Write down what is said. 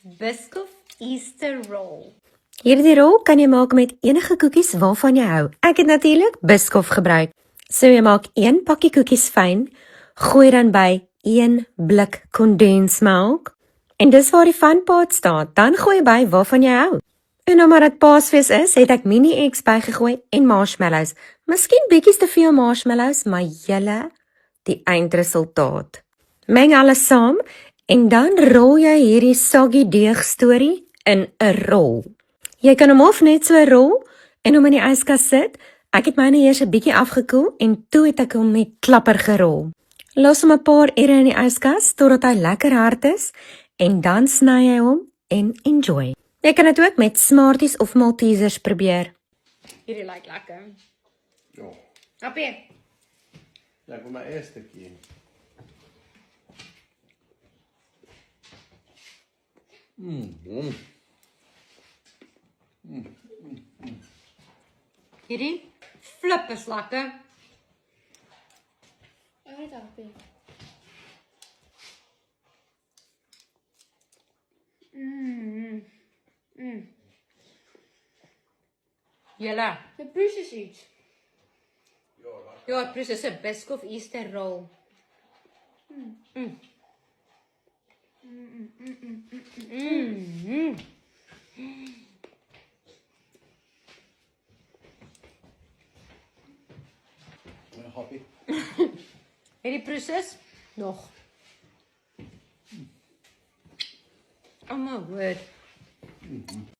Biscoff Easter roll. Hierdie rol kan jy maak met enige koekies waarvan jy hou. Ek het natuurlik Biscoff gebruik. So jy maak 1 pakkie koekies fyn, gooi dan by 1 blik kondensmelk, en dis waar die fun part staan. Dan gooi jy by waarvan jy hou. En omdat dit Paasfees is, het ek mini eggs bygegooi en marshmallows. Miskien bietjies te veel marshmallows, maar julle, die eindresultaat. Meng alles saam en dan rol jy hierdie soggy deeg storie in 'n rol. Jy kan hom of net so rol en hom in die yskas sit. Ek het myne eers 'n bietjie afgekoel en toe het ek hom met klapper gerol. Los hom 'n paar ure in die yskas totdat hy lekker hard is en dan sny jy hom en enjoy. Jy kan dit ook met Smarties of Maltesers probeer. Hierdie lyk lekker. Ja, Appie. ek wil my eerste keer. Hierdie flip is lekker. Alright, Appie. Julle. The Bruce is iets. Ja, presies 'n Biscoff Easter roll. Happy. Hierdie proses nog. Oh my word.